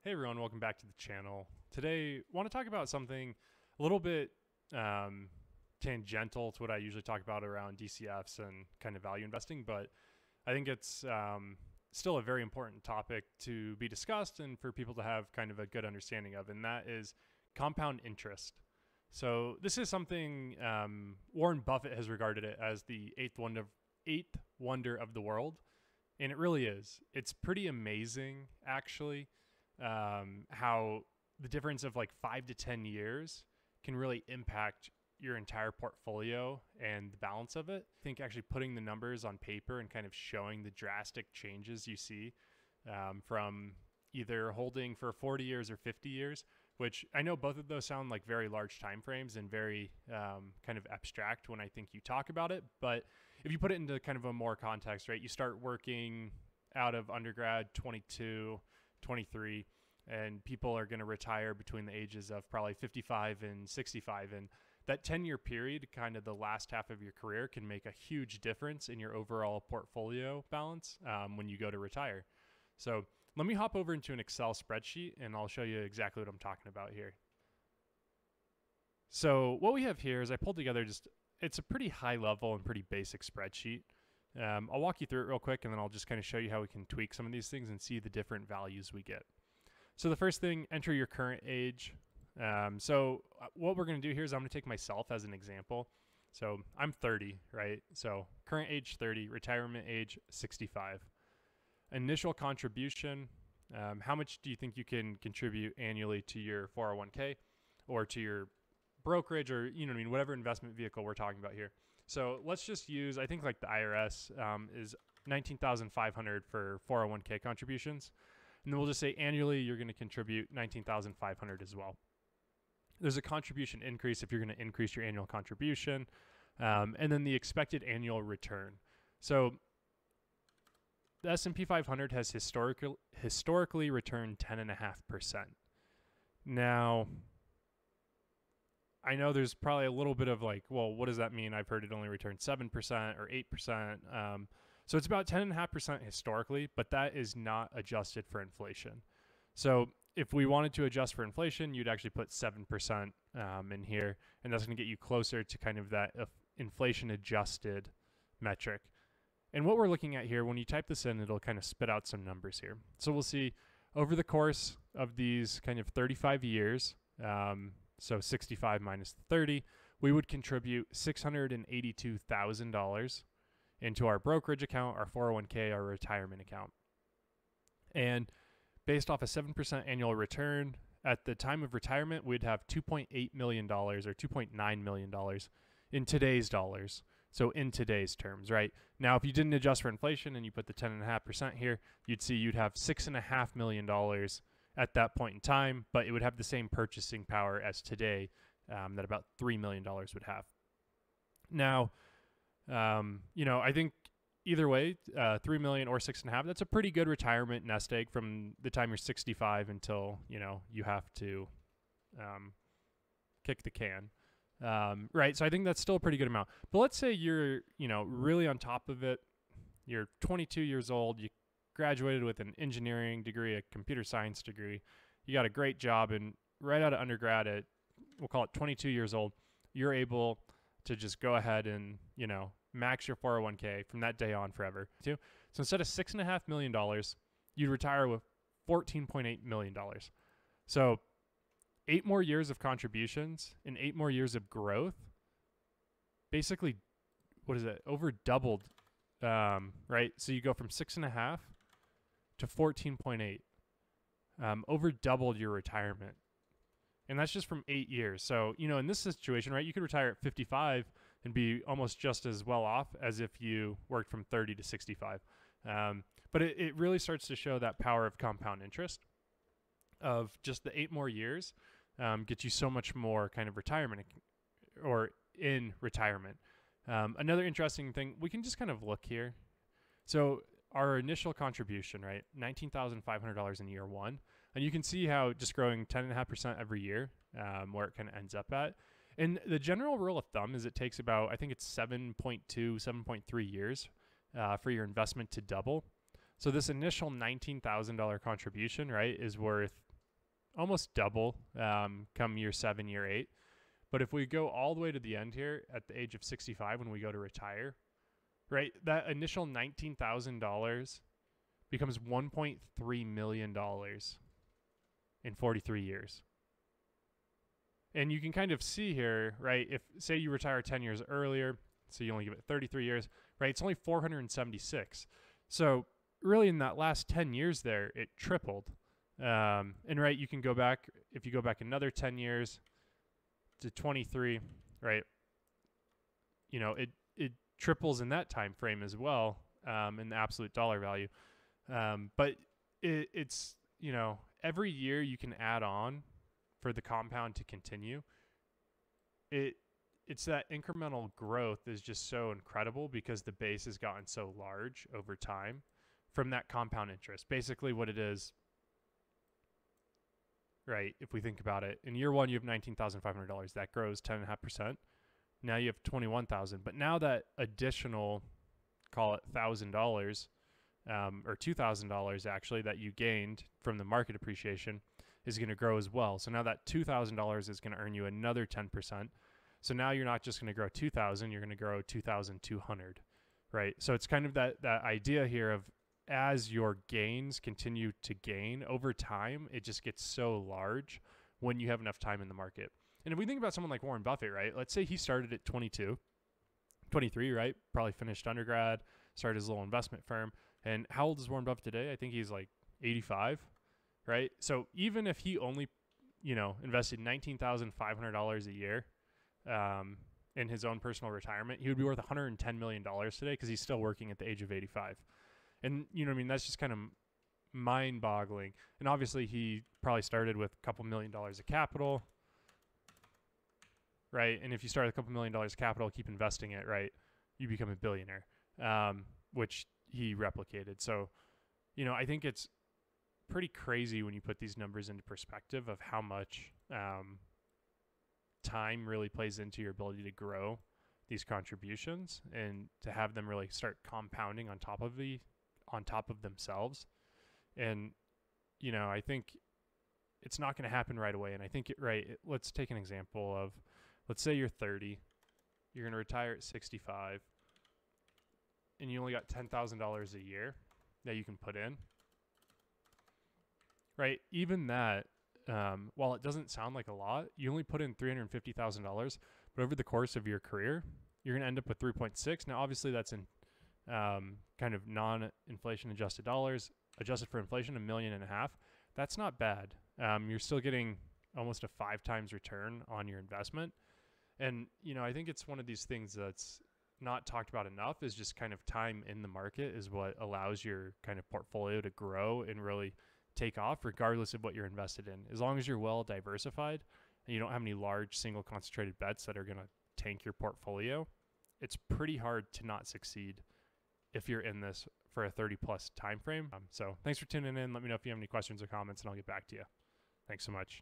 Hey everyone, welcome back to the channel. Today, I want to talk about something a little bit tangential to what I usually talk about around DCFs and kind of value investing, but I think it's still a very important topic to be discussed and for people to have kind of a good understanding of, and that is compound interest. So this is something Warren Buffett has regarded it as the eighth wonder of the world, and it really is. It's pretty amazing, actually. How the difference of like 5 to 10 years can really impact your entire portfolio and the balance of it. I think actually putting the numbers on paper and kind of showing the drastic changes you see from either holding for 40 years or 50 years, which I know both of those sound like very large time frames and very kind of abstract when I think you talk about it. But if you put it into kind of a more context, right, you start working out of undergrad 22, 23, and people are going to retire between the ages of probably 55 and 65. And that 10-year period, kind of the last half of your career, can make a huge difference in your overall portfolio balance when you go to retire. So let me hop over into an Excel spreadsheet and I'll show you exactly what I'm talking about here. So what we have here is I pulled together it's a pretty high level and pretty basic spreadsheet. I'll walk you through it real quick and then I'll just kind of show you how we can tweak some of these things and see the different values we get. So the first thing, enter your current age. So what we're going to do here is I'm going to take myself as an example. So I'm 30, right? So current age 30, retirement age 65. Initial contribution, how much do you think you can contribute annually to your 401k or to your brokerage or, whatever investment vehicle we're talking about here. So let's just use, I think like the IRS is $19,500 for 401k contributions. And then we'll just say annually you're going to contribute $19,500 as well. There's a contribution increase if you're going to increase your annual contribution. And then the expected annual return. So the S&P 500 has historically returned 10.5%. Now, I know there's probably a little bit of like, well, what does that mean? I've heard it only returned 7% or 8%. So it's about 10.5% historically, but that is not adjusted for inflation. So if we wanted to adjust for inflation, you'd actually put 7% in here, and that's going to get you closer to kind of that inflation adjusted metric. And what we're looking at here, when you type this in, it'll kind of spit out some numbers here. So we'll see over the course of these kind of 35 years, so 65 minus 30, we would contribute $682,000 into our brokerage account, our 401k, our retirement account. And based off a 7% annual return, at the time of retirement, we'd have $2.8 million or $2.9 million in today's dollars. So in today's terms, right? Now, if you didn't adjust for inflation and you put the 10.5% here, you'd see you'd have $6.5 million at that point in time, but it would have the same purchasing power as today that about $3 million would have. Now, I think either way, 3 million or 6.5, that's a pretty good retirement nest egg from the time you're 65 until, you have to kick the can. Right. So I think that's still a pretty good amount. But let's say you're, really on top of it. You're 22 years old. You graduated with an engineering degree, a computer science degree. You got a great job, and right out of undergrad at, we'll call it 22 years old, you're able to just go ahead and, max your 401k from that day on forever. So instead of $6.5 million, you'd retire with $14.8 million. So 8 more years of contributions and 8 more years of growth, basically, over doubled, right? So you go from 6.5 to 14.8, over doubled your retirement. And that's just from 8 years. So, in this situation, right, you could retire at 55 and be almost just as well off as if you worked from 30 to 65. But it really starts to show that power of compound interest of just the 8 more years gets you so much more kind of retirement or in retirement. Another interesting thing, we can just kind of look here. So our initial contribution, right, $19,500 in year one. And you can see how just growing 10.5% every year, where it kind of ends up at. And the general rule of thumb is it takes about, I think it's 7.2, 7.3 years for your investment to double. So this initial $19,000 contribution, right, is worth almost double come year 7, year 8. But if we go all the way to the end here at the age of 65 when we go to retire, right, that initial $19,000 becomes $1.3 million in 43 years. And you can kind of see here, right, if say you retire 10 years earlier, so you only give it 33 years, right, it's only 476. So really in that last 10 years there, it tripled. And right, you can go back, if you go back another 10 years to 23, right, you know, it triples in that time frame as well, in the absolute dollar value. But it's, you know, every year you can add on for the compound to continue. It's that incremental growth is just so incredible because the base has gotten so large over time from that compound interest. Basically what it is, right, if we think about it, in year 1 you have $19,500. That grows 10.5%. Now you have $21,000. But now that additional, call it $1,000, or $2,000 actually, that you gained from the market appreciation is going to grow as well. So now that $2,000 is going to earn you another 10%. So now you're not just going to grow 2,000, you're going to grow 2,200, right? So it's kind of that idea here of, as your gains continue to gain over time, it just gets so large when you have enough time in the market. And if we think about someone like Warren Buffett, right? Let's say he started at 22, 23, right? Probably finished undergrad, started his little investment firm. And how old is Warren Buffett today? I think he's like 85, right? So even if he only, you know, invested $19,500 a year in his own personal retirement, he would be worth $110 million today because he's still working at the age of 85. And, you know what I mean? That's just kind of mind-boggling. And obviously he probably started with a couple $1 million of capital, right? And if you start with a couple $1 million of capital, keep investing it, right, you become a billionaire, which he replicated. So, you know, I think it's pretty crazy when you put these numbers into perspective of how much time really plays into your ability to grow these contributions and to have them really start compounding on top of themselves. And, you know, I think it's not going to happen right away. And I think let's take an example of, let's say you're 30, you're going to retire at 65, and you only got $10,000 a year that you can put in, right? Even that, while it doesn't sound like a lot, you only put in $350,000, but over the course of your career, you're going to end up with 3.6. Now, obviously that's in kind of non-inflation adjusted dollars, adjusted for inflation, $1.5 million. That's not bad. You're still getting almost a 5 times return on your investment. And, you know, I think it's one of these things that's not talked about enough, is just kind of time in the market is what allows your kind of portfolio to grow and really take off regardless of what you're invested in. As long as you're well diversified and you don't have any large single concentrated bets that are going to tank your portfolio, it's pretty hard to not succeed if you're in this for a 30 plus time frame. So thanks for tuning in. Let me know if you have any questions or comments and I'll get back to you. Thanks so much.